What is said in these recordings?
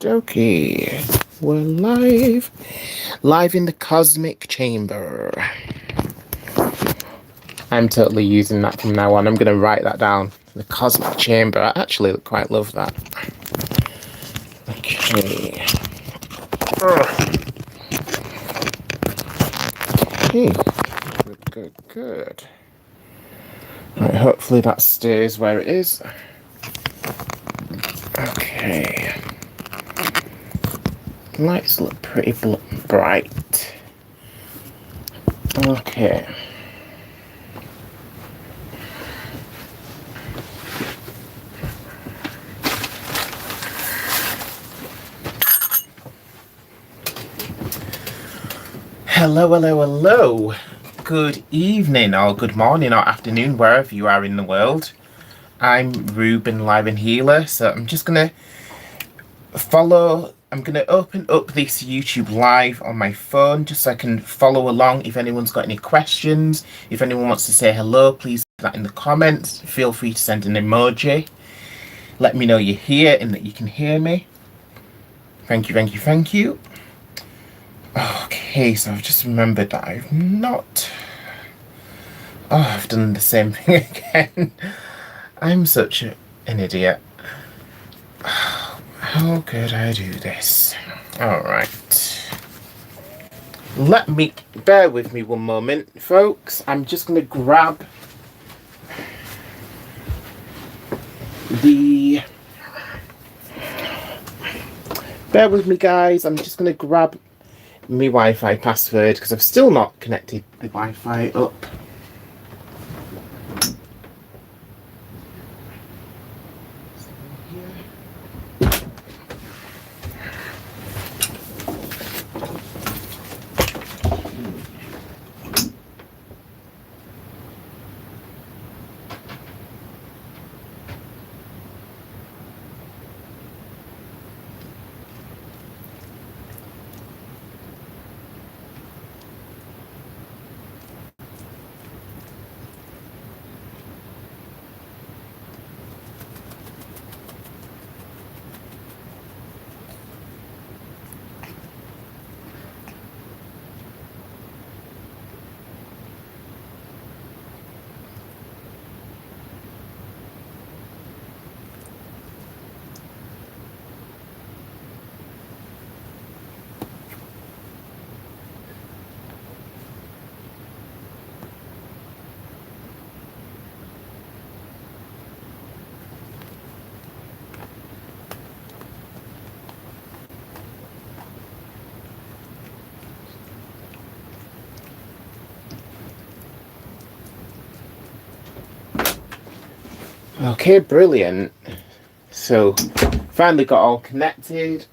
Okay, we're live in the cosmic chamber. I'm totally using that from now on. I'm going to write that down. The cosmic chamber. I actually quite love that. Okay. Okay. Good. Right, hopefully that stays where it is. Okay. Lights look pretty bright. Okay. Hello. Good evening or good morning or afternoon, wherever you are in the world. I'm Ruben Live and Healer, so I'm just going to open up this YouTube Live on my phone just so I can follow along. If anyone's got any questions, if anyone wants to say hello, please put that in the comments. Feel free to send an emoji. Let me know you're here and that you can hear me. Thank you. Okay, so I've just remembered that I've done the same thing again. I'm such an idiot. How could I do this? Alright. Bear with me one moment, folks. I'm just going to grab Bear with me, guys. I'm just going to grab my Wi-Fi password because I've still not connected the Wi-Fi up. Okay, brilliant. So, finally got all connected.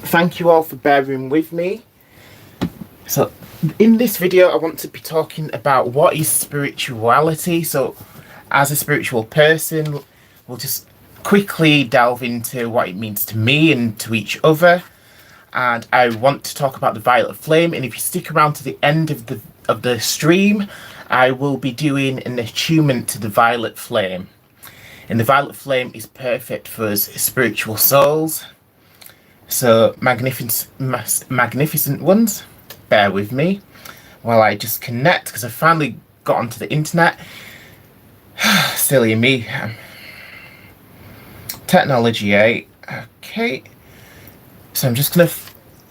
Thank you all for bearing with me. So, in this video, I want to be talking about what is spirituality. So, as a spiritual person, we'll just quickly delve into what it means to me and to each other. And I want to talk about the violet flame. And if you stick around to the end of the stream, I will be doing an attunement to the violet flame. And the violet flame is perfect for us spiritual souls. So magnificent ones, bear with me while I just connect, because I finally got onto the internet. Silly me. Technology, eh? Okay. So I'm just going to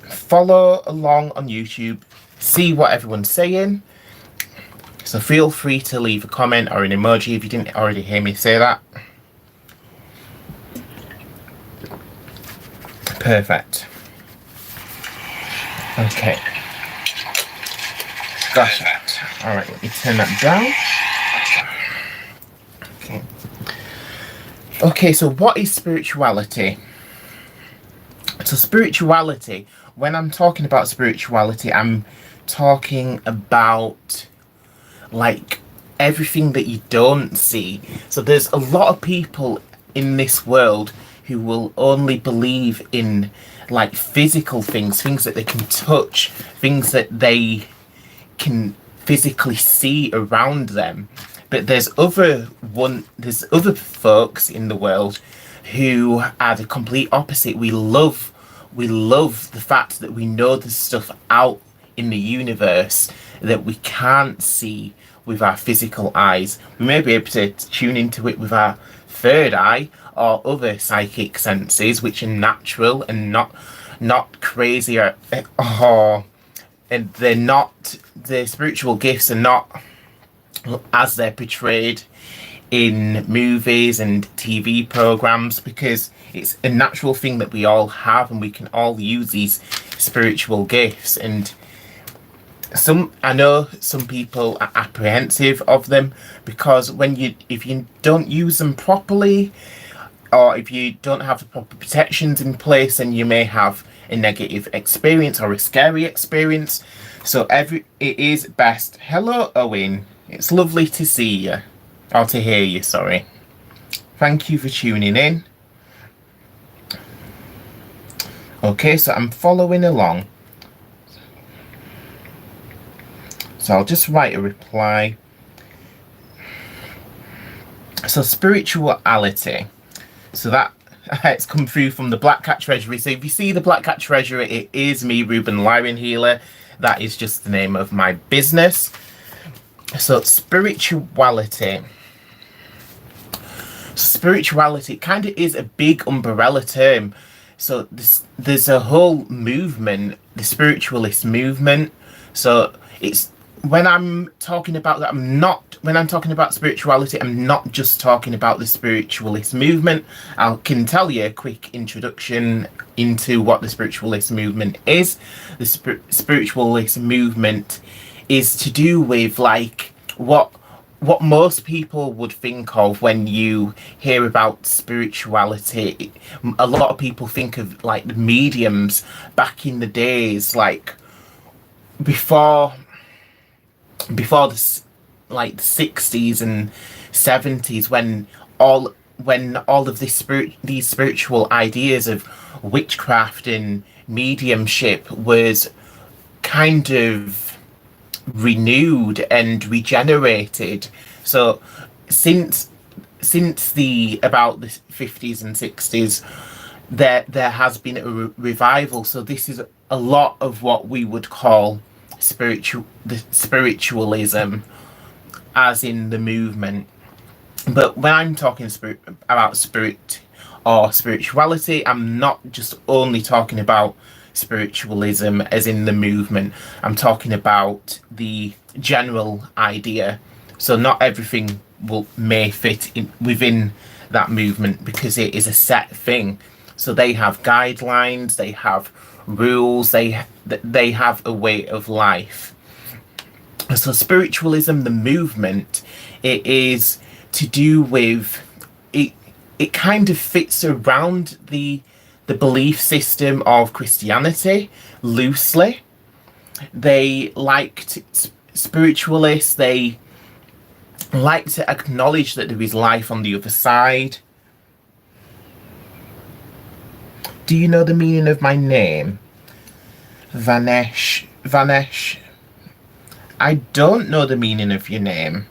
follow along on YouTube, see what everyone's saying. So feel free to leave a comment or an emoji if you didn't already hear me say that. Perfect. Okay. Got it. Alright, let me turn that down. Okay, so what is spirituality? So spirituality, when I'm talking about spirituality, I'm talking about like everything that you don't see. So there's a lot of people in this world who will only believe in like physical things that they can touch, things that they can physically see around them. But there's other folks in the world who are the complete opposite. We love the fact that we know there's stuff out in the universe that we can't see with our physical eyes. We may be able to tune into it with our third eye or other psychic senses, which are natural and not crazy, or and they're not, the spiritual gifts are not as they're portrayed in movies and TV programs, because it's a natural thing that we all have and we can all use these spiritual gifts. And I know some people are apprehensive of them, because if you don't use them properly, or if you don't have the proper protections in place, then you may have a negative experience or a scary experience. So it is best. Hello, Owen. It's lovely to see you. Or to hear you, sorry. Thank you for tuning in. Okay, so I'm following along. So I'll just write a reply. So spirituality. So that it's come through from the Black Cat Treasury. So if you see the Black Cat Treasury, it is me, Ruben Lyron Healer. That is just the name of my business. So spirituality. Spirituality kind of is a big umbrella term. So there's a whole movement, the spiritualist movement. So it's, when I'm talking about that, when I'm talking about spirituality, I'm not just talking about the spiritualist movement. I can tell you a quick introduction into what the spiritualist movement is. The spiritualist movement is to do with like what most people would think of when you hear about spirituality. A lot of people think of like the mediums back in the days, like before the 60s and 70s, when all of these spiritual ideas of witchcraft and mediumship was kind of renewed and regenerated. So since about the 50s and 60s, there has been a revival. So this is a lot of what we would call spiritualism, as in the movement. But when I'm talking about spirit or spirituality, I'm not just only talking about spiritualism as in the movement. I'm talking about the general idea. So not everything may fit within that movement, because it is a set thing. So they have guidelines, they have rules, they have a way of life. So spiritualism, the movement, it is to do with it. It kind of fits around the belief system of Christianity loosely. Spiritualists, they like to acknowledge that there is life on the other side. Do you know the meaning of my name? Vanesh. I don't know the meaning of your name.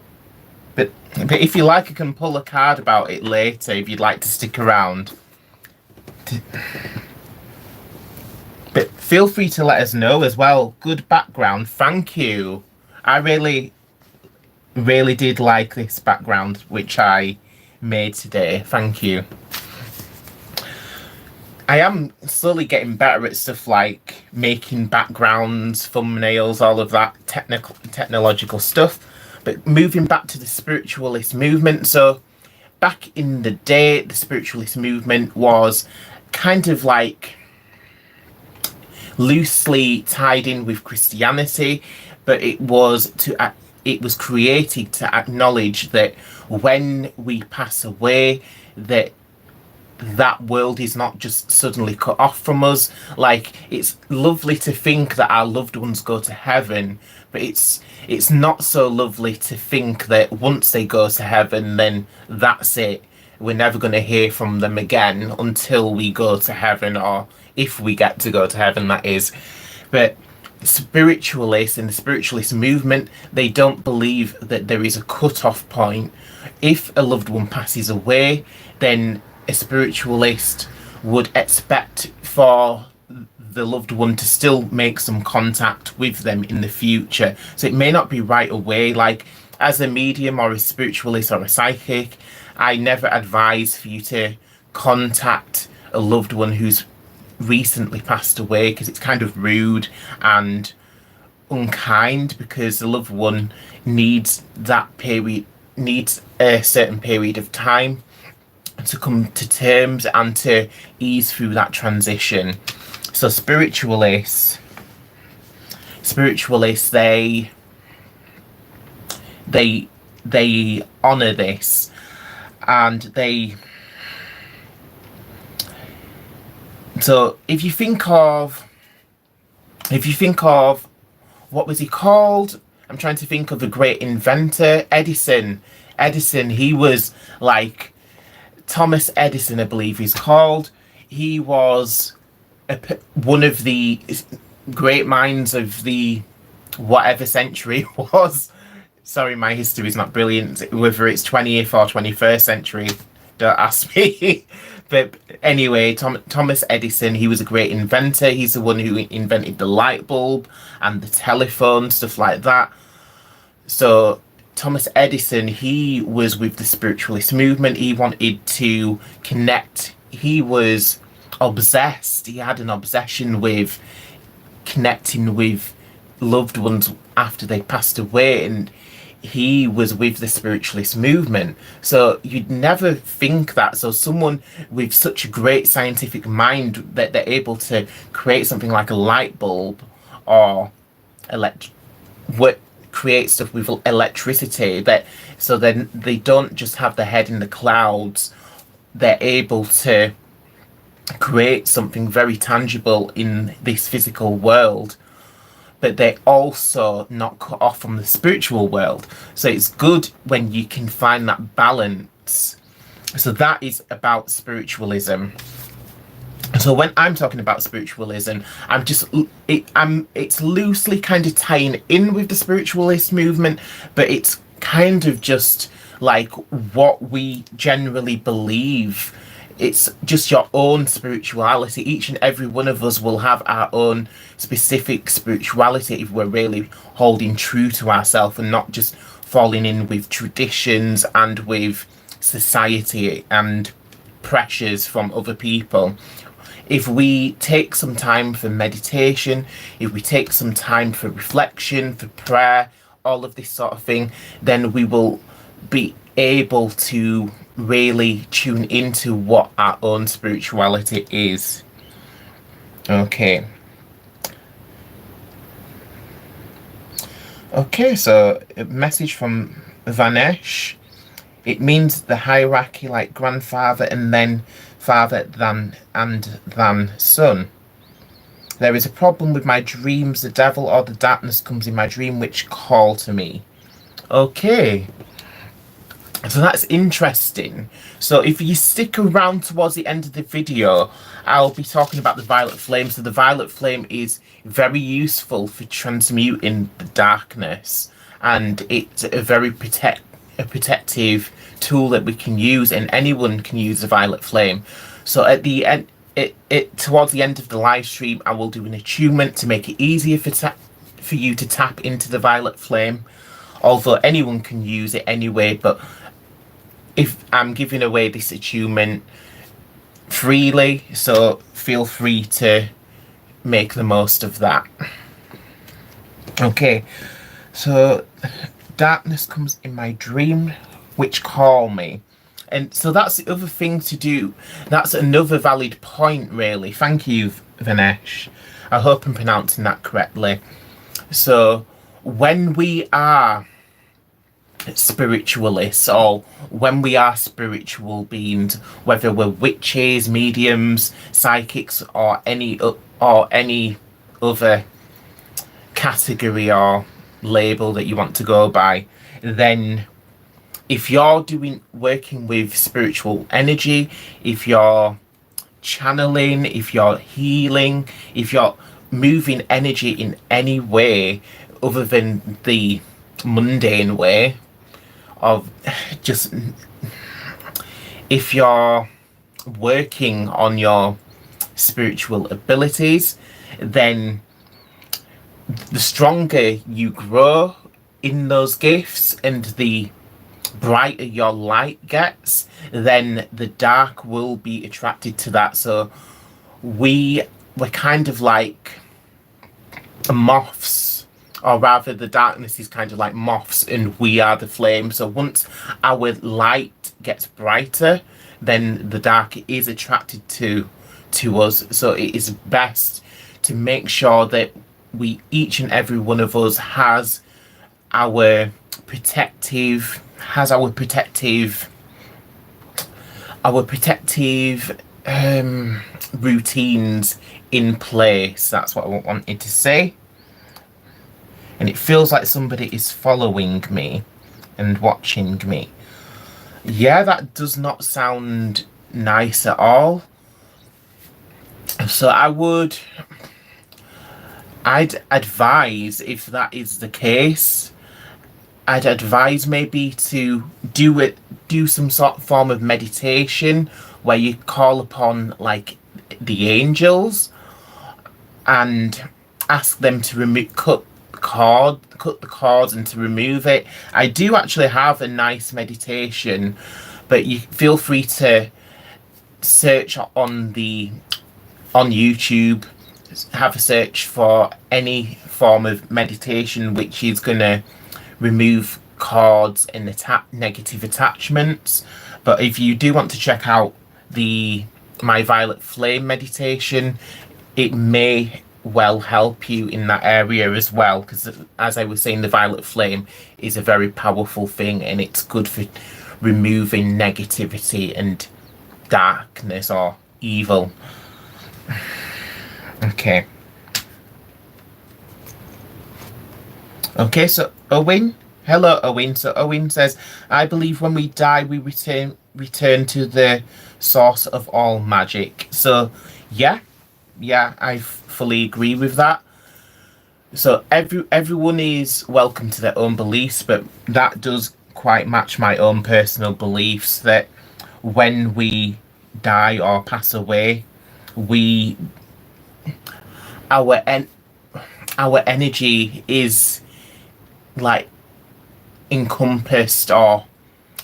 But if you like, I can pull a card about it later if you'd like to stick around. But feel free to let us know as well. Good background, thank you. I really did like this background which I made today. Thank you. I am slowly getting better at stuff like making backgrounds, thumbnails, all of that technological stuff. But moving back to the spiritualist movement, so back in the day, the spiritualist movement was kind of like loosely tied in with Christianity, but it was created to acknowledge that when we pass away, that world is not just suddenly cut off from us. Like, it's lovely to think that our loved ones go to heaven, but it's not so lovely to think that once they go to heaven, then that's it. We're never going to hear from them again until we go to heaven, or if we get to go to heaven, that is. But spiritualists in the spiritualist movement, they don't believe that there is a cut-off point. If a loved one passes away, then a spiritualist would expect for the loved one to still make some contact with them in the future. So it may not be right away. Like, as a medium or a spiritualist or a psychic, I never advise for you to contact a loved one who's recently passed away, because it's kind of rude and unkind, because the loved one needs a certain period of time to come to terms and to ease through that transition. So spiritualists, they honor this, and so if you think of what was he called? I'm trying to think of the great inventor, Edison. He was like Thomas Edison, I believe he's called. He was one of the great minds of the whatever century it was. Sorry, my history is not brilliant. Whether it's 20th or 21st century, don't ask me. But anyway, Thomas Edison, he was a great inventor. He's the one who invented the light bulb and the telephone, stuff like that. So Thomas Edison, he was with the spiritualist movement. He wanted to connect. He was obsessed. He had an obsession with connecting with loved ones after they passed away, and he was with the spiritualist movement. So you'd never think that. So someone with such a great scientific mind, that they're able to create something like a light bulb, or create stuff with electricity, so then they don't just have their head in the clouds. They're able to create something very tangible in this physical world, but they also not cut off from the spiritual world. So it's good when you can find that balance. So that is about spiritualism. So when I'm talking about spiritualism, it's loosely kind of tying in with the spiritualist movement, but it's kind of just like what we generally believe. It's just your own spirituality. Each and every one of us will have our own specific spirituality if we're really holding true to ourselves and not just falling in with traditions and with society and pressures from other people. If we take some time for meditation, if we take some time for reflection, for prayer, all of this sort of thing, then we will be able to really tune into what our own spirituality is. Okay, so a message from Vanesh. It means the hierarchy, like grandfather and then father, then and then son. There is a problem with my dreams. The devil or the darkness comes in my dream which call to me. Okay, so that's interesting. So if you stick around towards the end of the video, I'll be talking about the violet flame. So the violet flame is very useful for transmuting the darkness, and it's a very protective tool that we can use, and anyone can use the violet flame. So at the end, towards the end of the live stream, I will do an attunement to make it easier for you to tap into the violet flame, although anyone can use it anyway. But if I'm giving away this attunement freely, so feel free to make the most of that. Okay, so darkness comes in my dream which call me. And so that's the other thing to do. That's another valid point, really. Thank you, Vanesh. I hope I'm pronouncing that correctly. So when we are spiritualists, or when we are spiritual beings, whether we're witches, mediums, psychics, or any other category or label that you want to go by, then if you're working with spiritual energy, if you're channeling, if you're healing, if you're moving energy in any way other than the mundane way of just, if you're working on your spiritual abilities, then the stronger you grow in those gifts and the brighter your light gets, then the dark will be attracted to that. So we're kind of like moths, or rather the darkness is kind of like moths and we are the flame. So once our light gets brighter, then the dark is attracted to us. So it is best to make sure that each and every one of us has our protective routines in place. That's what I wanted to say. And it feels like somebody is following me and watching me. Yeah, that does not sound nice at all. So I'd advise, if that is the case, I'd advise maybe to do some sort of form of meditation where you call upon like the angels and ask them to cut the cords and to remove it. I do actually have a nice meditation, but you feel free to search on YouTube, have a search for any form of meditation which is going to remove cords and negative attachments. But if you do want to check out my violet flame meditation, it may well help you in that area as well, because as I was saying, the violet flame is a very powerful thing and it's good for removing negativity and darkness or evil. Okay, so Owen, hello Owen. So Owen says, I believe when we die we return to the source of all magic. So yeah, I fully agree with that. So everyone is welcome to their own beliefs, but that does quite match my own personal beliefs, that when we die or pass away, our energy is like encompassed, or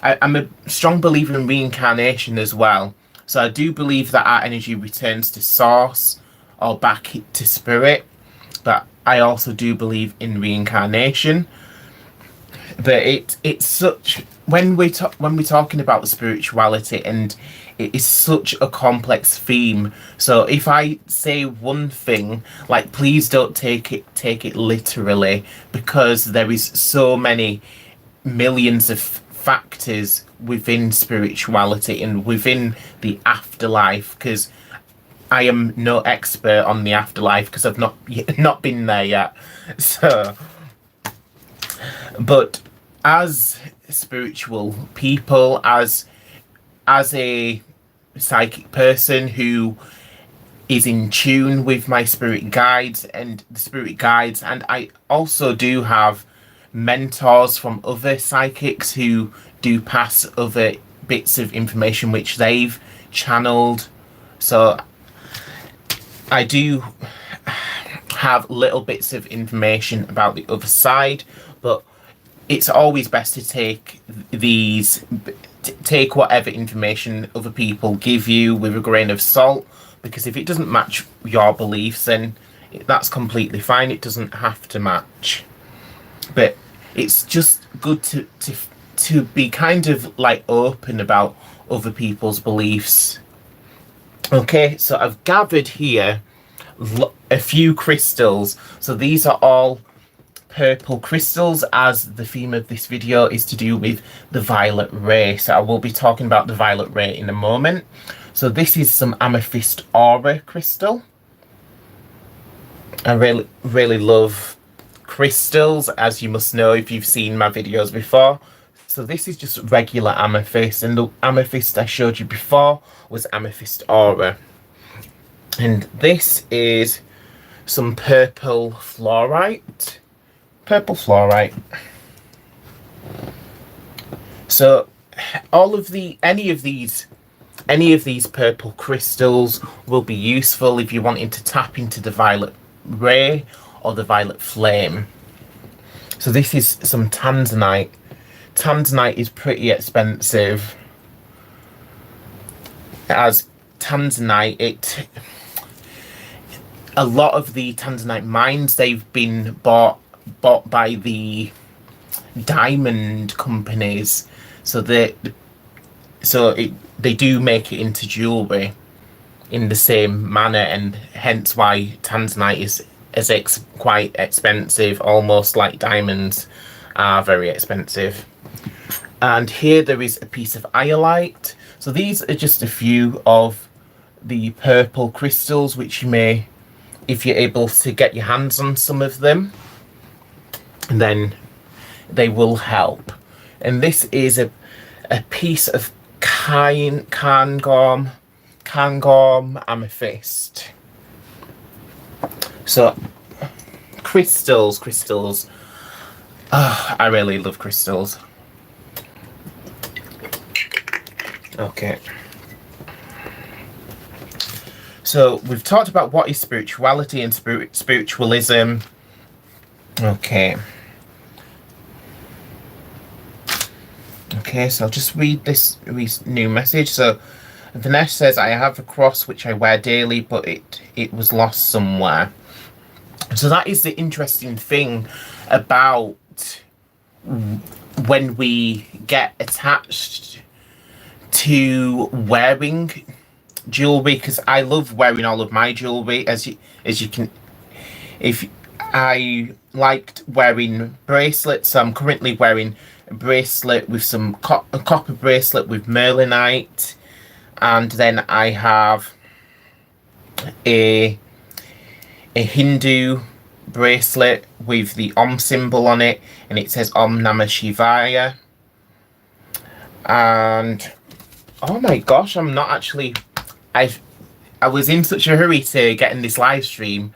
I'm a strong believer in reincarnation as well. So I do believe that our energy returns to source or back to spirit, but I also do believe in reincarnation. But it's such, when we're talking about spirituality, and it is such a complex theme. So if I say one thing, like, please don't take it literally, because there is so many millions of factors within spirituality and within the afterlife, because I am no expert on the afterlife because I've not been there yet. So, but as spiritual people, as a psychic person who is in tune with my spirit guides and the spirit guides, and I also do have mentors from other psychics who do pass other bits of information which they've channeled. So I do have little bits of information about the other side, but it's always best to take whatever information other people give you with a grain of salt, because if it doesn't match your beliefs, then that's completely fine. It doesn't have to match. But it's just good to be kind of like open about other people's beliefs. Okay, so I've gathered here a few crystals. So these are all purple crystals, as the theme of this video is to do with the violet ray. So I will be talking about the violet ray in a moment. So this is some amethyst aura crystal. I really love crystals, as you must know if you've seen my videos before. So this is just regular amethyst, and the amethyst I showed you before was amethyst aura. And this is some purple fluorite. Purple fluorite. So any of these purple crystals will be useful if you're wanting to tap into the violet ray or the violet flame. So this is some tanzanite. Tanzanite is pretty expensive. As tanzanite, a lot of the tanzanite mines, they've been bought by the diamond companies, so they do make it into jewelry in the same manner, and hence why tanzanite is quite expensive, almost like diamonds are very expensive. And here there is a piece of iolite. So these are just a few of the purple crystals which you may, if you're able to get your hands on some of them, then they will help. And this is a piece of Cairngorm amethyst. So crystals. Oh, I really love crystals. Okay. So we've talked about what is spirituality and spiritualism. Okay. Okay, so I'll just read this new message. So Vanessa says, I have a cross which I wear daily, but it was lost somewhere. So that is the interesting thing about when we get attached to wearing jewelry, because I love wearing all of my jewelry, as you can. If I liked wearing bracelets, so I'm currently wearing a bracelet with some a copper bracelet with merlinite, and then I have a Hindu bracelet with the Om symbol on it, and it says Om Namah Shivaya. And oh my gosh, I'm not actually, I was in such a hurry to get in this live stream,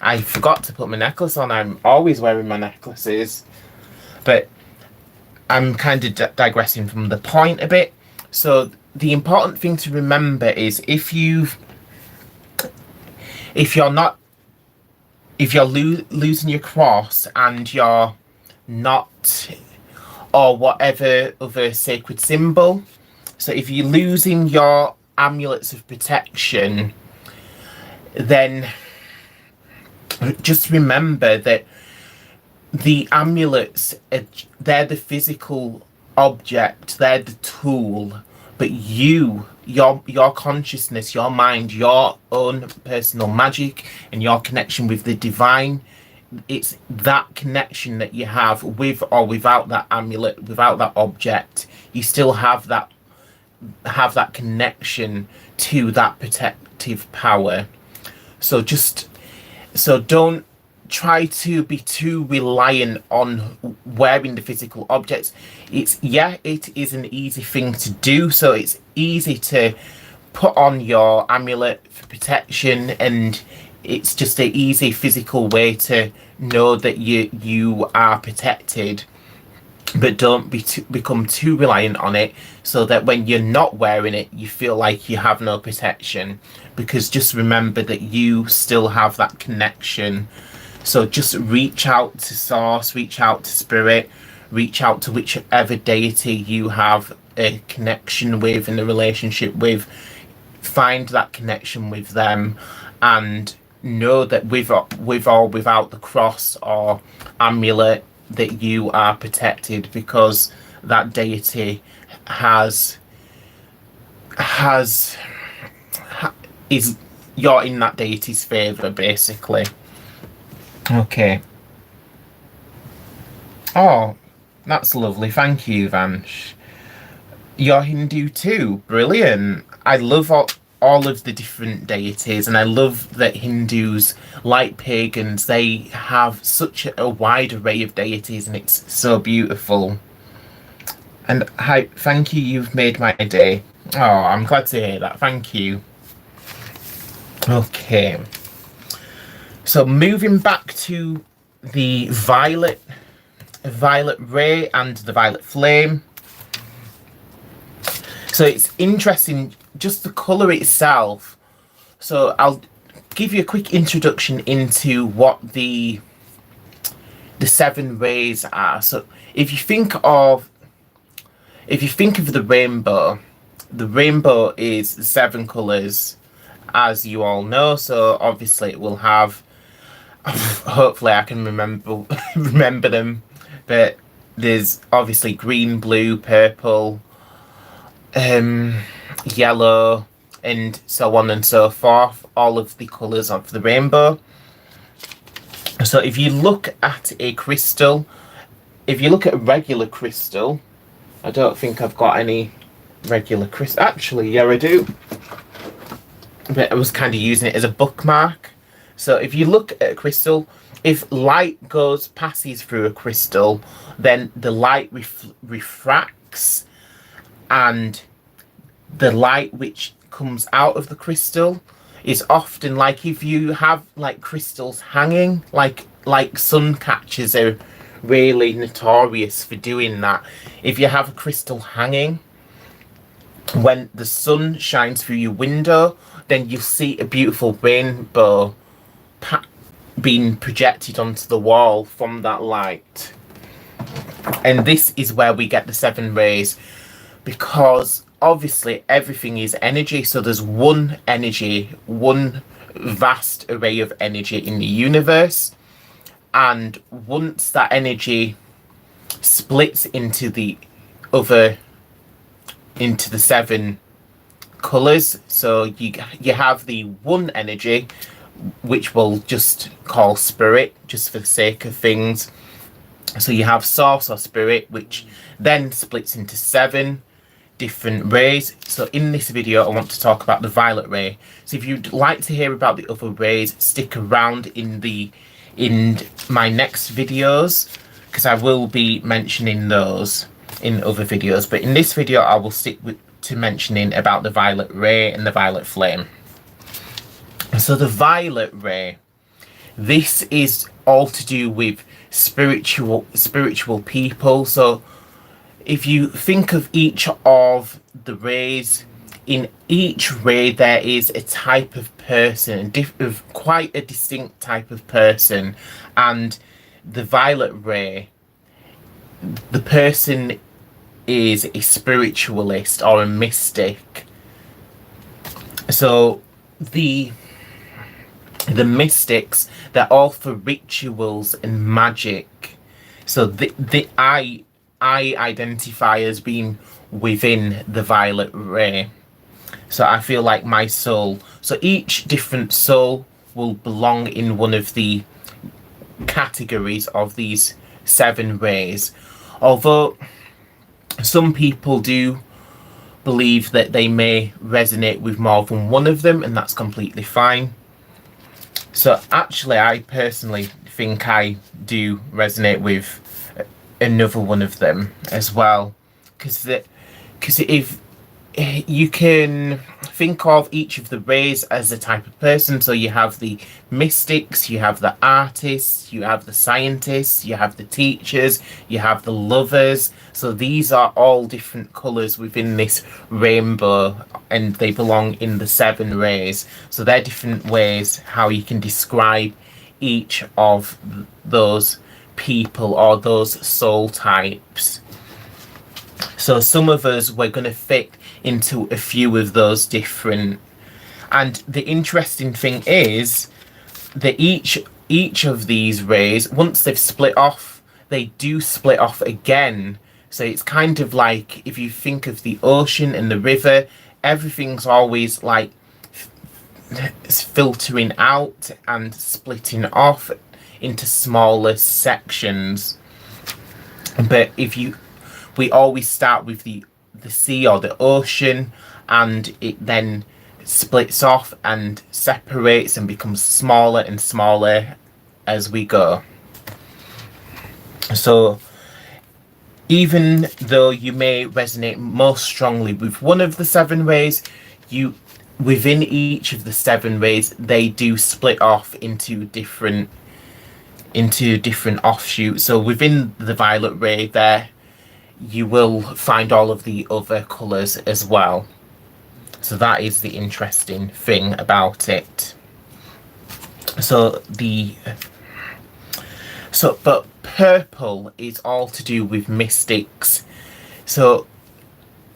I forgot to put my necklace on. I'm always wearing my necklaces, but I'm kind of digressing from the point a bit. So the important thing to remember is if you're losing your cross and you're not, or whatever other sacred symbol, so if you're losing your amulets of protection, then just remember that the amulets, they're the physical object, they're the tool, but your consciousness, your mind, your own personal magic and your connection with the divine, it's that connection that you have with or without that amulet, without that object, you still have that connection to that protective power. So don't try to be too reliant on wearing the physical objects. It is an easy thing to do, so it's easy to put on your amulet for protection, and it's just an easy physical way to know that you are protected. But don't become too reliant on it, so that when you're not wearing it, you feel like you have no protection. Because just remember that you still have that connection. So just reach out to Source, reach out to Spirit, reach out to whichever deity you have a connection with and a relationship with. Find that connection with them, and know that with or without the cross or amulet, that you are protected, because that deity you're in that deity's favor, basically. Okay. Oh, that's lovely. Thank you, Vansh. You're Hindu too. Brilliant. I love all of the different deities, and I love that Hindus, like pagans, they have such a wide array of deities, and it's so beautiful. And hi, thank you, you've made my day. Oh, I'm glad to hear that. Thank you. Okay. So moving back to the violet ray and the violet flame. So it's interesting, just the colour itself. So I'll give you a quick introduction into what the 7 rays are. So if you think of the rainbow is 7 colours, as you all know. So obviously it will have, hopefully I can remember them, but there's obviously green, blue, purple, yellow, and so on and so forth, all of the colours of the rainbow. So if you look at a crystal, if you look at a regular crystal, I don't think I've got any regular crystal. Actually, yeah, I do. But I was kind of using it as a bookmark. So if you look at a crystal, if light passes through a crystal, then the light refracts, and the light which comes out of the crystal is often, like if you have like crystals hanging, like sun catchers are really notorious for doing that. If you have a crystal hanging, when the sun shines through your window, then you'll see a beautiful rainbow being projected onto the wall from that light. And this is where we get the 7 rays, because obviously everything is energy. So there's one energy, one vast array of energy in the universe, and once that energy splits into the 7 colours, so you have the one energy, which we'll just call spirit, just for the sake of things. So you have source or spirit, which then splits into 7 different rays. So in this video I want to talk about the violet ray. So if you'd like to hear about the other rays, stick around in my next videos, because I will be mentioning those in other videos, but in this video I will stick to mentioning about the violet ray and the violet flame. So the violet ray, this is all to do with spiritual people. So if you think of each of the rays, in each ray there is a type of person, quite a distinct type of person. And the violet ray, the person is a spiritualist or a mystic. So the mystics, they're all for rituals and magic. So I identify as being within the violet ray. So I feel like my soul, so each different soul will belong in one of the categories of these 7 rays. Although some people do believe that they may resonate with more than one of them, and that's completely fine. So actually I personally think I do resonate with another one of them as well, because if you can think of each of the rays as a type of person. So you have the mystics, you have the artists, you have the scientists, you have the teachers, you have the lovers. So these are all different colours within this rainbow, and they belong in the 7 rays. So they're different ways how you can describe each of those people or those soul types. So some of us, we're going to fit into a few of those different. And the interesting thing is that each of these rays, once they've split off, they do split off again. So it's kind of like, if you think of the ocean and the river, everything's always like filtering out and splitting off into smaller sections. But we always start with the sea or the ocean, and it then splits off and separates and becomes smaller and smaller as we go. So even though you may resonate most strongly with one of the 7 rays, within each of the 7 rays, they do split off into different offshoots. So within the violet ray there, you will find all of the other colours as well. So that is the interesting thing about it. But purple is all to do with mystics. So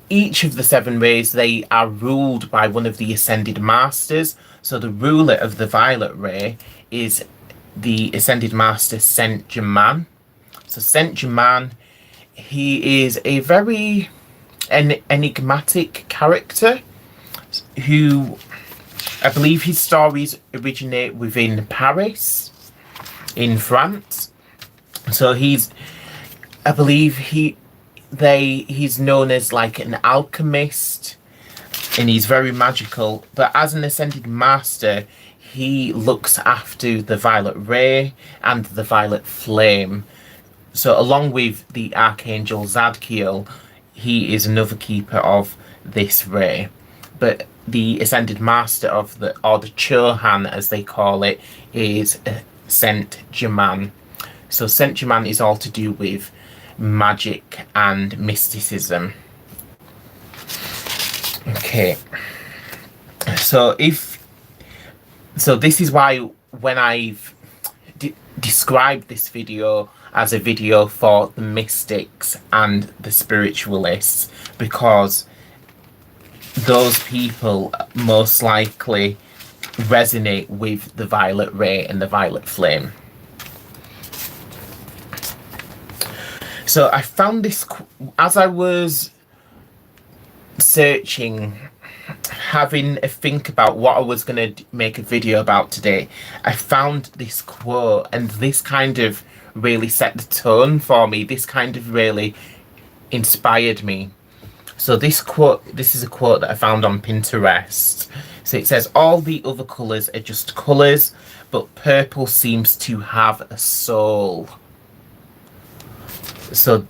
each of the 7 rays, they are ruled by one of the ascended masters. So the ruler of the violet ray is the ascended master Saint Germain. So Saint Germain, he is a very enigmatic character who, I believe his stories originate within Paris in France. So he's known as like an alchemist, and he's very magical. But as an ascended master, he looks after the violet ray and the violet flame. So along with the archangel Zadkiel, he is another keeper of this ray. But the ascended master of the Chohan, as they call it, is Saint Germain. So Saint Germain is all to do with magic and mysticism. Okay. So this is why when I've described this video as a video for the mystics and the spiritualists, because those people most likely resonate with the violet ray and the violet flame. So I found this, as I was searching, having a think about what I was going to make a video about today, I found this quote, and this kind of really set the tone for me. This kind of really inspired me. So this is a quote that I found on Pinterest. So it says, "All the other colours are just colours, but purple seems to have a soul." So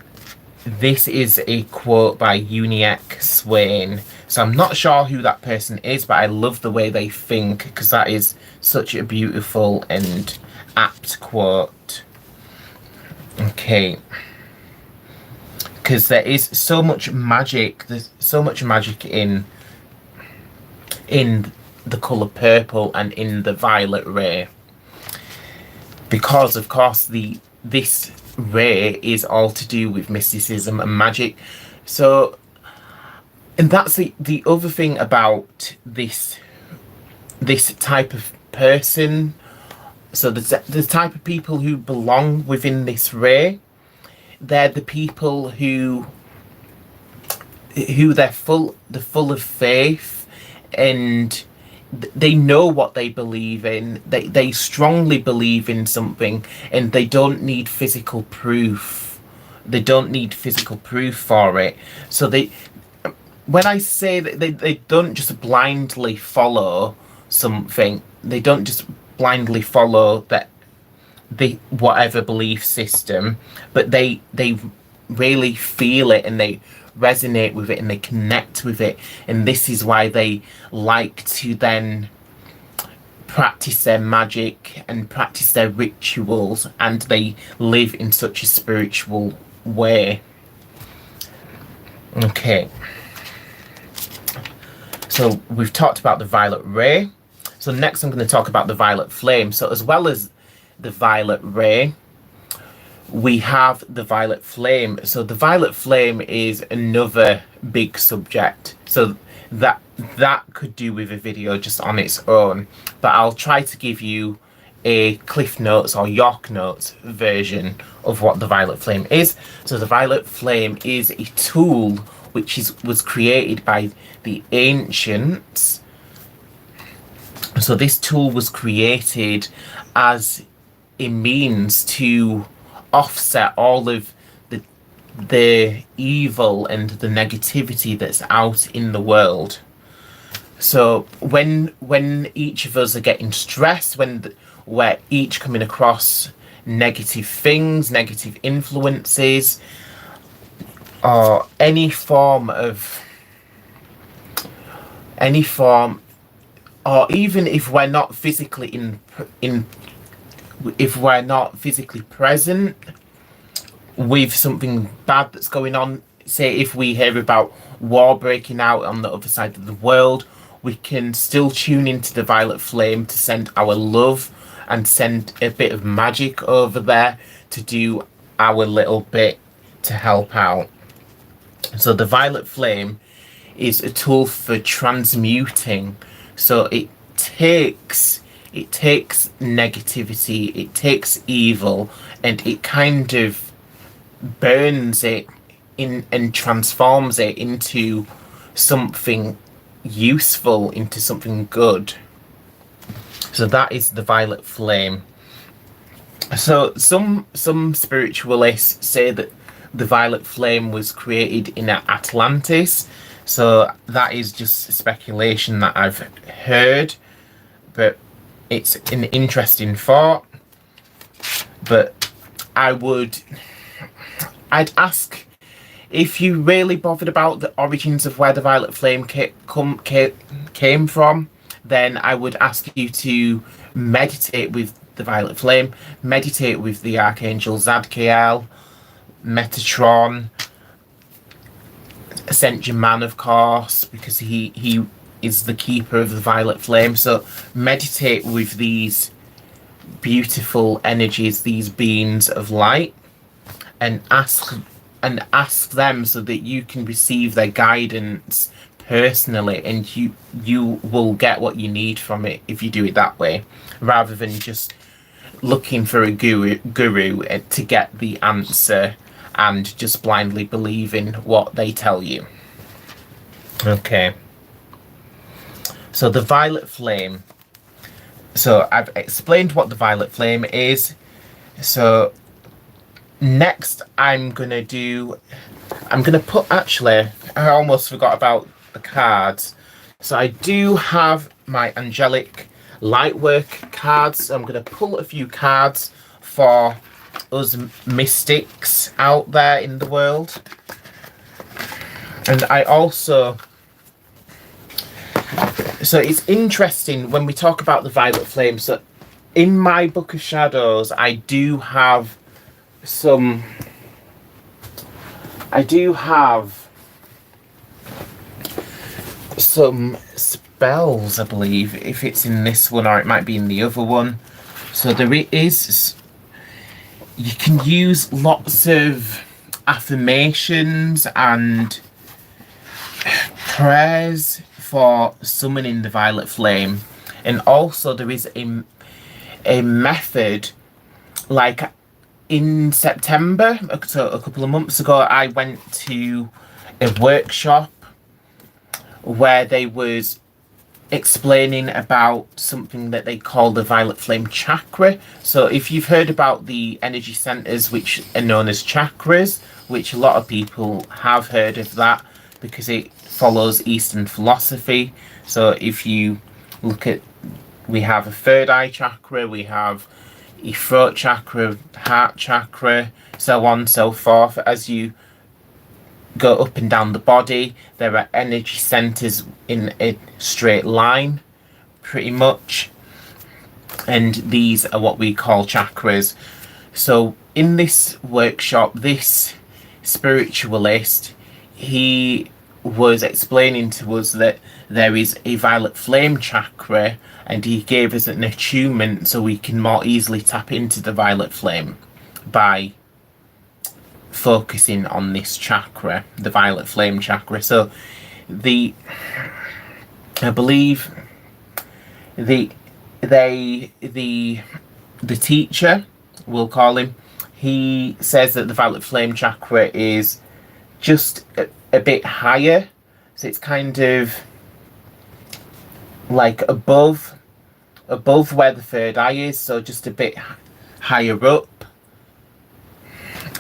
this is a quote by Unique Swain. So I'm not sure who that person is, but I love the way they think, because that is such a beautiful and apt quote. Okay. Because there is so much magic. There's so much magic in the colour purple and in the violet ray. Because of course this ray is all to do with mysticism and magic. So, and that's the other thing about this type of person. So the type of people who belong within this ray, they're the people who they're full of faith, and they know what they believe in. They strongly believe in something, and they don't need physical proof. They don't need physical proof for it. So when I say that they don't just blindly follow something, they don't just blindly follow whatever belief system, but they really feel it, and they resonate with it, and they connect with it. And this is why they like to then practice their magic and practice their rituals, and they live in such a spiritual way. Okay, so we've talked about the violet ray. So next I'm going to talk about the violet flame. So as well as the violet ray, we have the violet flame. So the violet flame is another big subject. So that could do with a video just on its own. But I'll try to give you a Cliff Notes or York Notes version of what the violet flame is. So the violet flame is a tool which was created by the ancients. So this tool was created as a means to offset all of the evil and the negativity that's out in the world. So when each of us are getting stressed, we're each coming across negative things, negative influences, or any form or even if we're not physically in if we're not physically present with something bad that's going on, say if we hear about war breaking out on the other side of the world, we can still tune into the violet flame to send our love and send a bit of magic over there to do our little bit to help out. So the violet flame is a tool for transmuting. So it takes negativity, it takes evil, and it kind of burns it in and transforms it into something useful, into something good. So that is the violet flame. So some spiritualists say that the violet flame was created in Atlantis. So that is just speculation that I've heard, but it's an interesting thought. But I'd ask, if you really bothered about the origins of where the violet flame came from, then I would ask you to meditate with the violet flame, meditate with the Archangel Zadkiel, Metatron, Saint Germain, of course, because he is the keeper of the violet flame. So meditate with these beautiful energies, these beings of light, and ask them so that you can receive their guidance personally, and you will get what you need from it if you do it that way, rather than just looking for a guru to get the answer and just blindly believing what they tell you. Okay. So the violet flame. So I've explained what the violet flame is. So next I'm gonna put, actually, I almost forgot about the cards. So I do have my angelic lightwork cards. So I'm gonna pull a few cards for us mystics out there in the world. And I also, so it's interesting when we talk about the violet flame. So in my Book of Shadows, I do have some spells, I believe, if it's in this one, or it might be in the other one. So there is, you can use lots of affirmations and prayers for summoning the violet flame. And also there is a method, like in September, so a couple of months ago, I went to a workshop where they was explaining about something that they call the violet flame chakra. So if you've heard about the energy centers, which are known as chakras, which a lot of people have heard of that because it follows Eastern philosophy. So if you look at, we have a third eye chakra, we have a throat chakra, heart chakra, so on, so forth. As you go up and down the body, there are energy centers in a straight line, pretty much, and these are what we call chakras. So in this workshop, this spiritualist, he was explaining to us that there is a violet flame chakra, and he gave us an attunement so we can more easily tap into the violet flame by focusing on this chakra, the violet flame chakra. So I believe the teacher, we'll call him, he says that the violet flame chakra is just a bit higher, so it's kind of like above where the third eye is, so just a bit higher up.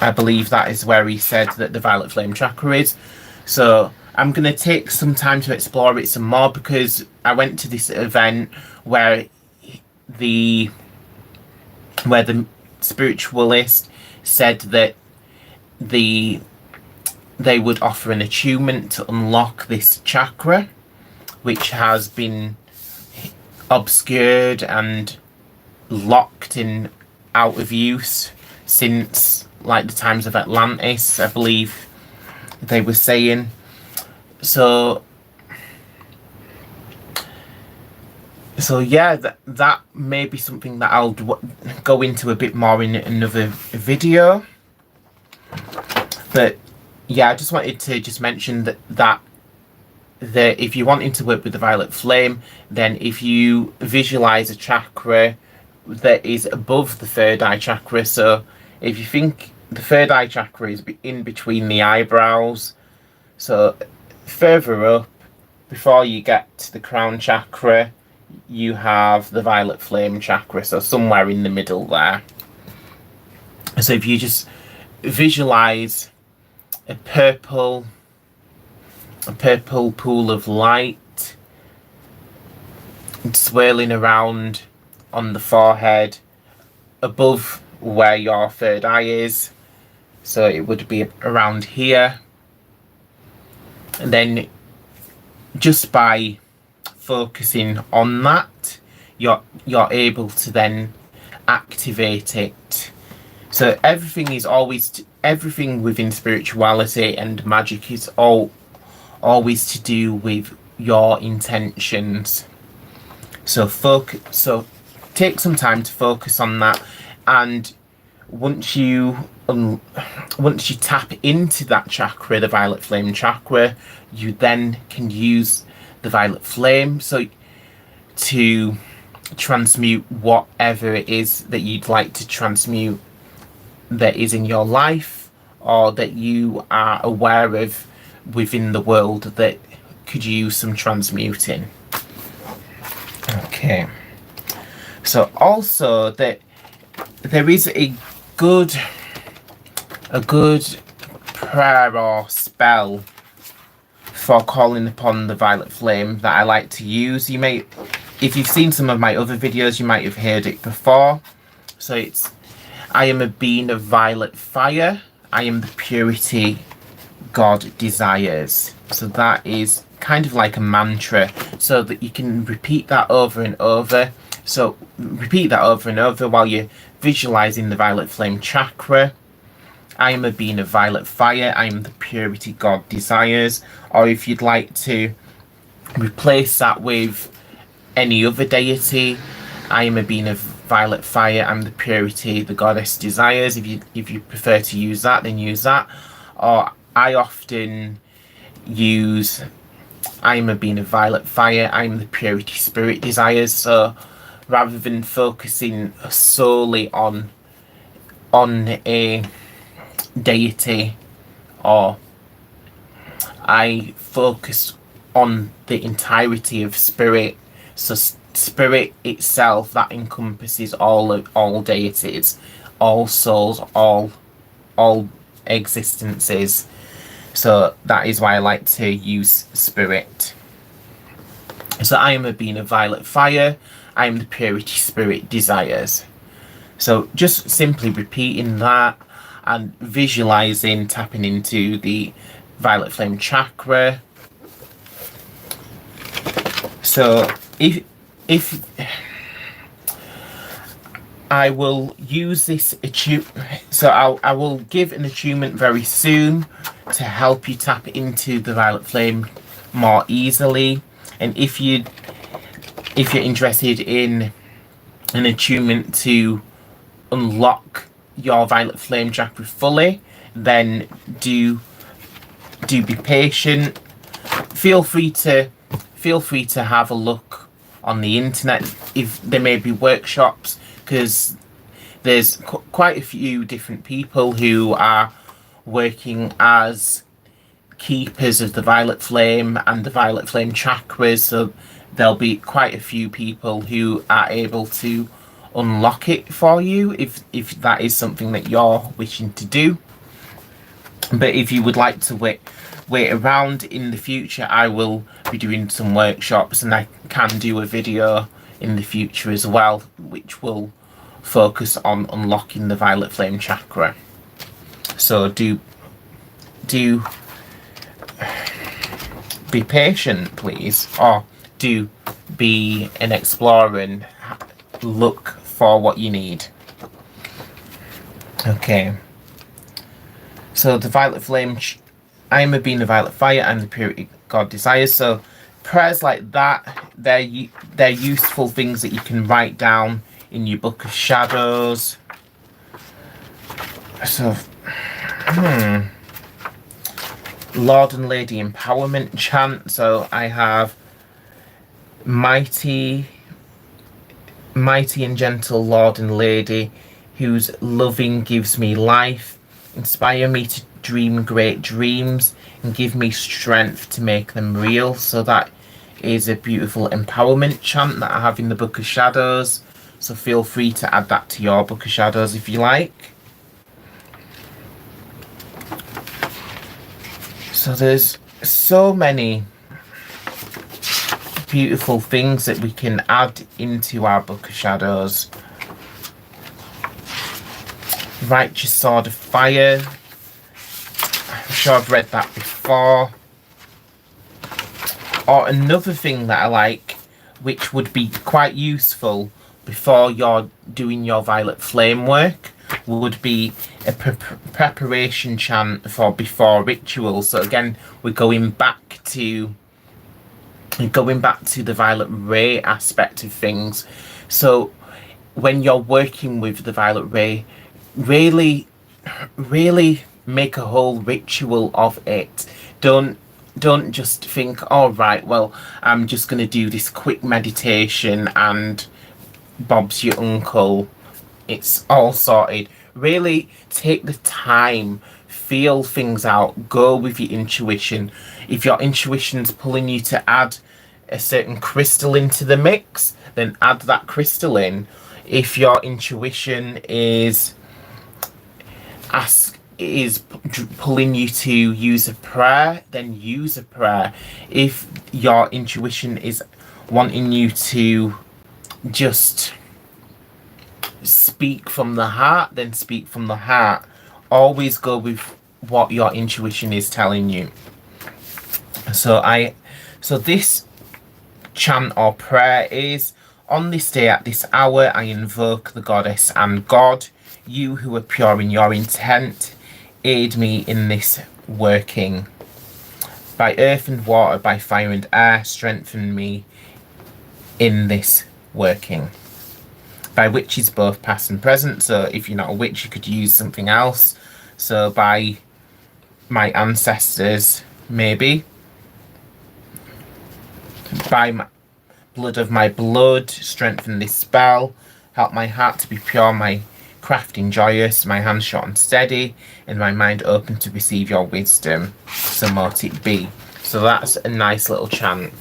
I believe that is where he said that the violet flame chakra is. So I'm going to take some time to explore it some more, because I went to this event where the spiritualist said that they would offer an attunement to unlock this chakra, which has been obscured and locked and out of use since like the times of Atlantis, I believe they were saying. So yeah, that may be something that I'll go into a bit more in another video. But yeah, I just wanted to just mention that if you're wanting to work with the violet flame, then if you visualize a chakra that is above the third eye chakra, so if you think the third eye chakra is in between the eyebrows, so further up before you get to the crown chakra, you have the violet flame chakra, so somewhere in the middle there. So if you just visualize a purple pool of light swirling around on the forehead above where your third eye is, so it would be around here, and then just by focusing on that, you're able to then activate it. So everything within spirituality and magic is always to do with your intentions. So take some time to focus on that, and once you tap into that chakra, the violet flame chakra, you then can use the violet flame to transmute whatever it is that you'd like to transmute that is in your life, or that you are aware of within the world that could use some transmuting. Okay, so also that there is a good prayer or spell for calling upon the violet flame that I like to use. You may, if you've seen some of my other videos, you might have heard it before. So it's, I am a being of violet fire, I am the purity God desires. So that is kind of like a mantra, so that you can repeat that over and over. So repeat that over and over while you're visualizing the violet flame chakra. I am a being of violet fire, I am the purity God desires. Or if you'd like to replace that with any other deity, I am a being of violet fire, I'm the purity the goddess desires. If you prefer to use that, then use that. Or I often use I am a being of violet fire, I am the purity spirit desires. So rather than focusing solely on a deity, or I focus on the entirety of spirit. So spirit itself, that encompasses all deities, all souls, all existences. So that is why I like to use spirit. So I am a being of violet fire, I am the purity spirit desires. So just simply repeating that and visualizing tapping into the violet flame chakra. So if I will use this so I will give an attunement very soon to help you tap into the violet flame more easily. And if you're interested in an attunement to unlock your violet flame chakra fully, then do be patient. Feel free to have a look on the internet if there may be workshops, because there's quite a few different people who are working as keepers of the violet flame and the violet flame chakras. So there'll be quite a few people who are able to unlock it for you if that is something that you're wishing to do. But if you would like to wait around in the future, I will be doing some workshops, and I can do a video in the future as well which will focus on unlocking the violet flame chakra. So do be patient, please, or do be an explorer and look for what you need. Okay. So the violet flame, I am a being of violet fire, I'm the purity God desires. So prayers like that, they're useful things that you can write down in your book of shadows. So, Lord and Lady empowerment chant. So I have mighty and gentle Lord and Lady, whose loving gives me life. Inspire me to dream great dreams and give me strength to make them real. So that is a beautiful empowerment chant that I have in the Book of Shadows. So feel free to add that to your Book of Shadows if you like. So there's so many beautiful things that we can add into our Book of Shadows. Righteous Sword of Fire. I'm sure I've read that before. Or another thing that I like, which would be quite useful before you're doing your violet flame work, would be a preparation chant for before rituals. So again, we're going back to the violet ray aspect of things. So when you're working with the violet ray, really make a whole ritual of it. Don't just think, all right, well, I'm just going to do this quick meditation and Bob's your uncle, it's all sorted. Really take the time, feel things out, go with your intuition. If your intuition's pulling you to add a certain crystal into the mix, then add that crystal in. If your intuition is pulling you to use a prayer, then use a prayer. If your intuition is wanting you to just speak from the heart, then speak from the heart. Always go with what your intuition is telling you. So this chant or prayer is: on this day at this hour I invoke the goddess and God. You who are pure in your intent, aid me in this working. By earth and water, by fire and air, strengthen me in this working. By witches both past and present, so if you're not a witch you could use something else. So by my ancestors, maybe. By my blood of my blood, strengthen this spell. Help my heart to be pure, my crafting joyous, my hands short and steady, and my mind open to receive your wisdom. So mote it be. So that's a nice little chant.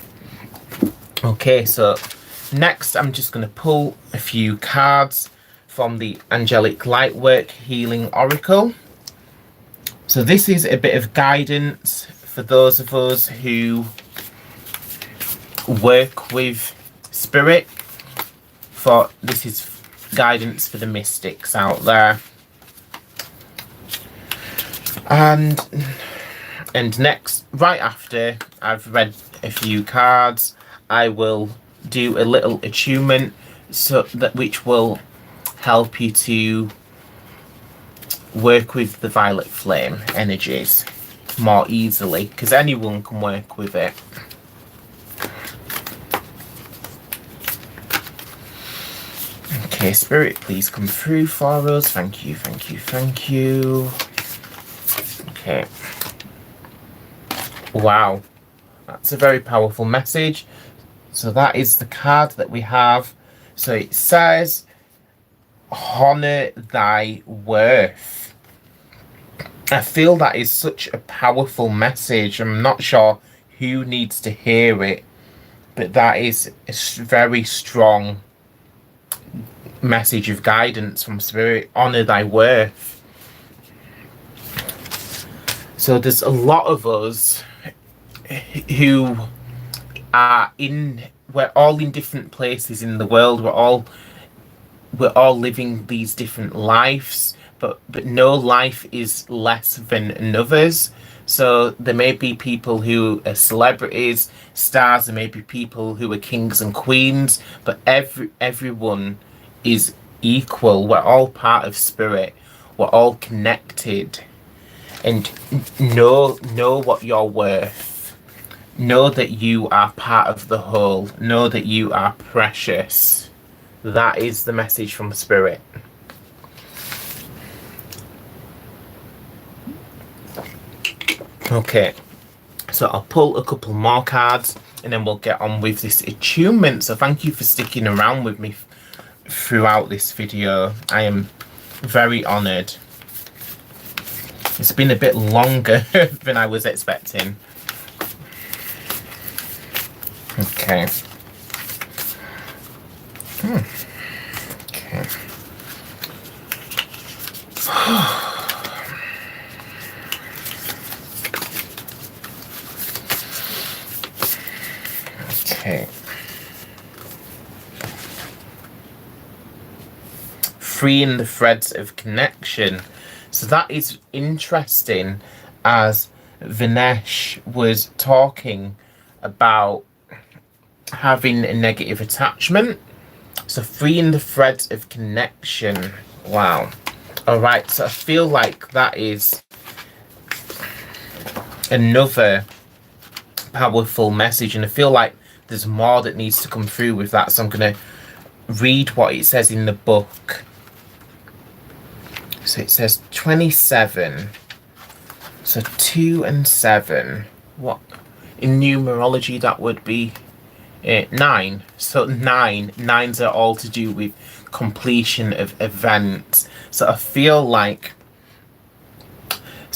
Okay, so next I'm just going to pull a few cards from the Angelic Lightwork Healing Oracle. So this is a bit of guidance for those of us who work with spirit. This is guidance for the mystics out there. And next, right after I've read a few cards, I will do a little attunement which will help you to work with the violet flame energies more easily, because anyone can work with it. Okay, Spirit, please come through for us. Thank you, thank you, thank you. Okay. Wow, that's a very powerful message. So that is the card that we have. So it says, honor thy worth. I feel that is such a powerful message. I'm not sure who needs to hear it, but that is a very strong message of guidance from Spirit. Honor thy worth. So there's a lot of us who are we're all in different places in the world. We're all living these different lives, but no life is less than another's. So there may be people who are celebrities, stars, there may be people who are kings and queens, but everyone is equal. We're all part of spirit. We're all connected. And know what you're worth. Know that you are part of the whole. Know that you are precious. That is the message from spirit. Okay, so I'll pull a couple more cards and then we'll get on with this attunement. So thank you for sticking around with me throughout this video. I am very honoured. It's been a bit longer than I was expecting. Okay. Okay. Okay. Freeing the threads of connection. So that is interesting, as Vinesh was talking about having a negative attachment. So freeing the threads of connection. Wow. All right. So I feel like that is another powerful message, and I feel like there's more that needs to come through with that. So I'm going to read what it says in the book. So it says 27. So 2 and 7. What in numerology that would be 9. So nines are all to do with completion of events. So I feel like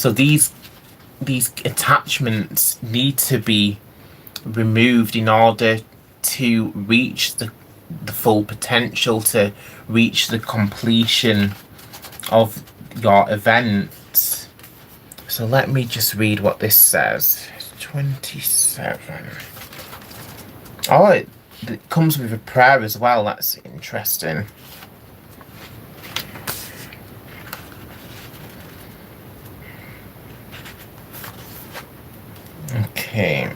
these attachments need to be removed in order to reach the full potential, to reach the completion of your events. So let me just read what this says. 27. Oh, it comes with a prayer as well. That's interesting. Okay.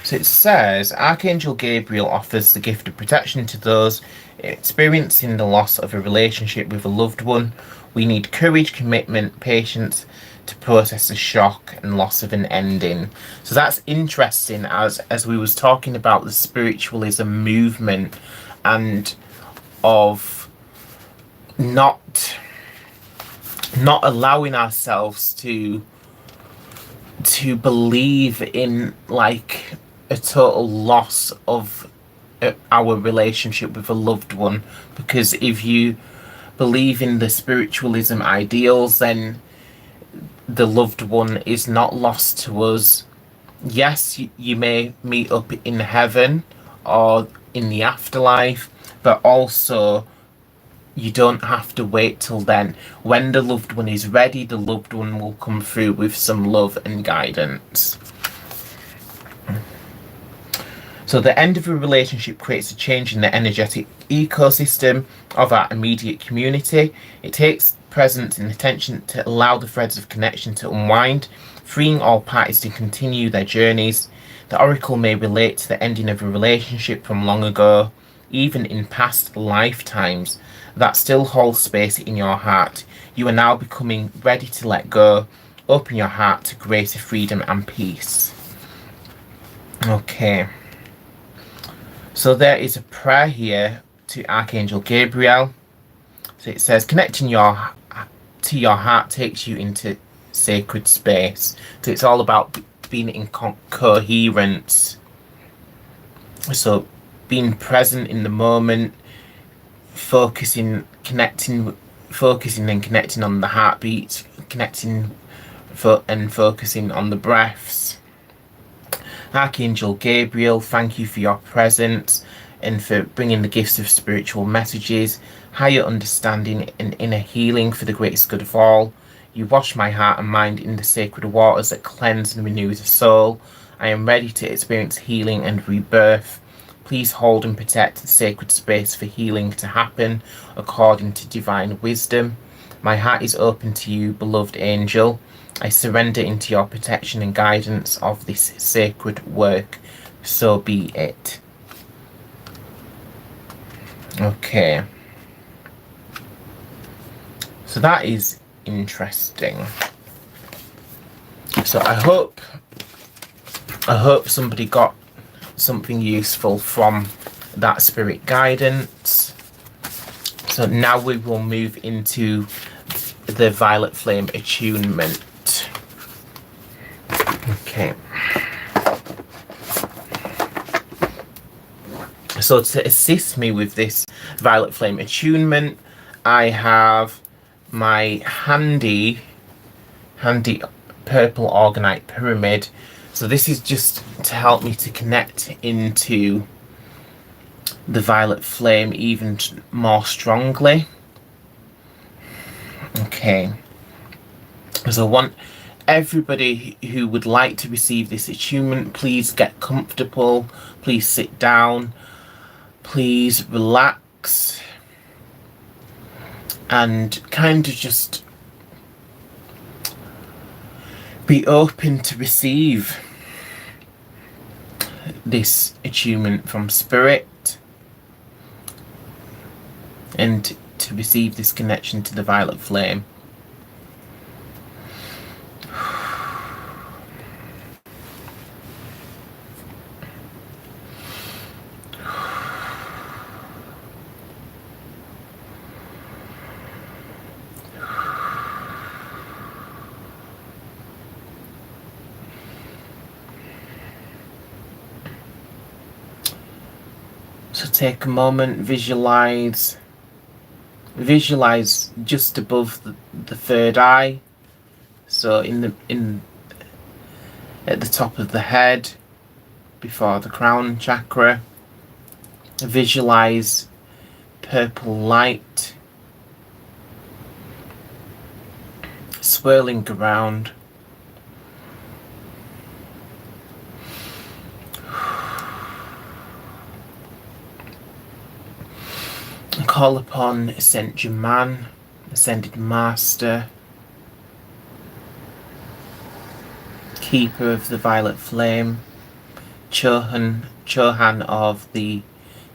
So it says, Archangel Gabriel offers the gift of protection to those experiencing the loss of a relationship with a loved one. We need courage, commitment, patience to process the shock and loss of an ending. So that's interesting, as we was talking about the spiritualism movement and of not allowing ourselves to believe in like a total loss of our relationship with a loved one, because if you believe in the spiritualism ideals, then the loved one is not lost to us. Yes, you may meet up in heaven or in the afterlife, but also you don't have to wait till then. When the loved one is ready, the loved one will come through with some love and guidance. So the end of a relationship creates a change in the energetic ecosystem of our immediate community. It takes presence and attention to allow the threads of connection to unwind, freeing all parties to continue their journeys. The oracle may relate to the ending of a relationship from long ago, even in past lifetimes, that still holds space in your heart. You are now becoming ready to let go. Open your heart to greater freedom and peace. Okay. So there is a prayer here to Archangel Gabriel. So it says, connecting to your heart takes you into sacred space. So it's all about being in coherence. So being present in the moment, focusing and connecting on the heartbeat, connecting and focusing on the breaths. Archangel Gabriel, thank you for your presence and for bringing the gifts of spiritual messages, higher understanding and inner healing for the greatest good of all. You wash my heart and mind in the sacred waters that cleanse and renew the soul. I am ready to experience healing and rebirth. Please hold and protect the sacred space for healing to happen according to divine wisdom. My heart is open to you, beloved angel. I surrender into your protection and guidance of this sacred work. So be it. Okay. So that is interesting. So I hope somebody got something useful from that spirit guidance. So now we will move into the violet flame attunement. Okay. So to assist me with this violet flame attunement, I have my handy purple organite pyramid. So this is just to help me to connect into the violet flame even more strongly. Okay. So I want everybody who would like to receive this attunement, please get comfortable, please sit down, please relax, and kind of just be open to receive this attunement from spirit and to receive this connection to the violet flame. So take a moment, visualize just above the third eye, so at the top of the head before the crown chakra. Visualize purple light swirling around. Call upon Saint Germain, Ascended Master, Keeper of the Violet Flame, Chohan of the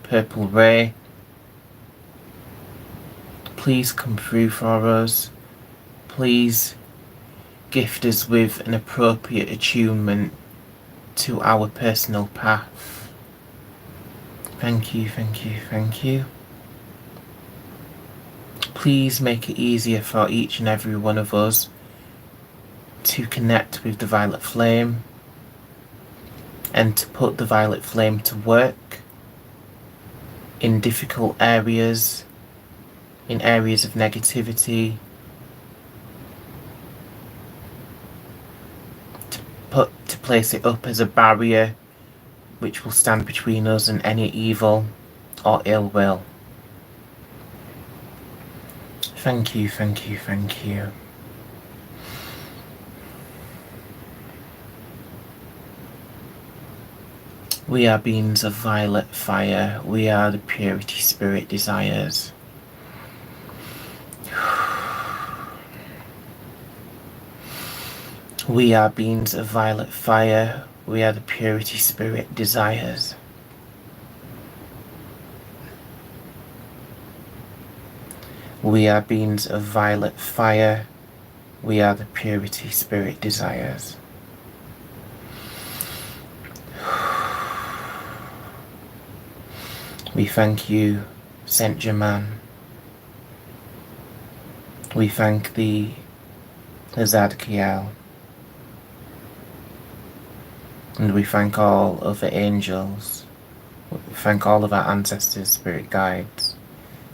Purple Ray. Please come through for us. Please gift us with an appropriate attunement to our personal path. Thank you, thank you, thank you. Please make it easier for each and every one of us to connect with the violet flame and to put the violet flame to work in difficult areas, in areas of negativity, to place it up as a barrier which will stand between us and any evil or ill will. Thank you, thank you, thank you. We are beings of violet fire. We are the purity spirit desires. We are beings of violet fire. We are the purity spirit desires. We are beings of violet fire. We are the purity spirit desires. We thank you, Saint Germain. We thank the Zadkiel. And we thank all of the angels. We thank all of our ancestors, spirit guides,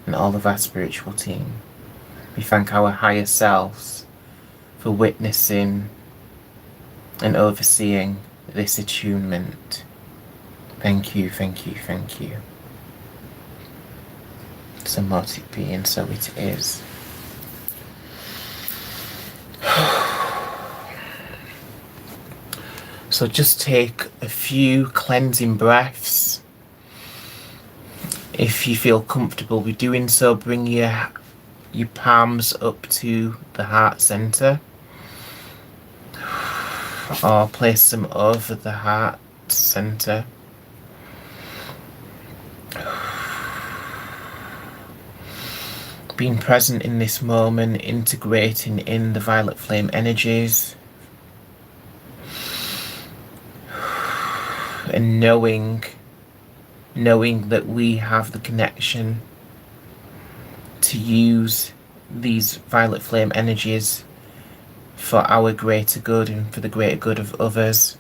and all of our spiritual team. We thank our higher selves for witnessing and overseeing this attunement. Thank you, thank you, thank you. So mote it be, and so it is. So just take a few cleansing breaths. If you feel comfortable with doing so, bring your palms up to the heart center. or place them over the heart center. Being present in this moment, integrating in the violet flame energies, and knowing that we have the connection to use these violet flame energies for our greater good and for the greater good of others.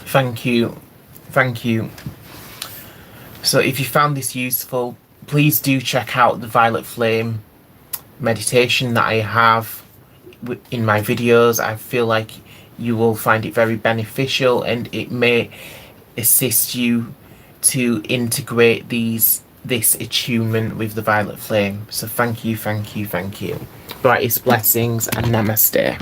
Thank you. Thank you. So if you found this useful, please do check out the violet flame meditation that I have in my videos. I feel like you will find it very beneficial, and it may assist you to integrate this attunement with the violet flame. So thank you, thank you, thank you. Brightest blessings and namaste.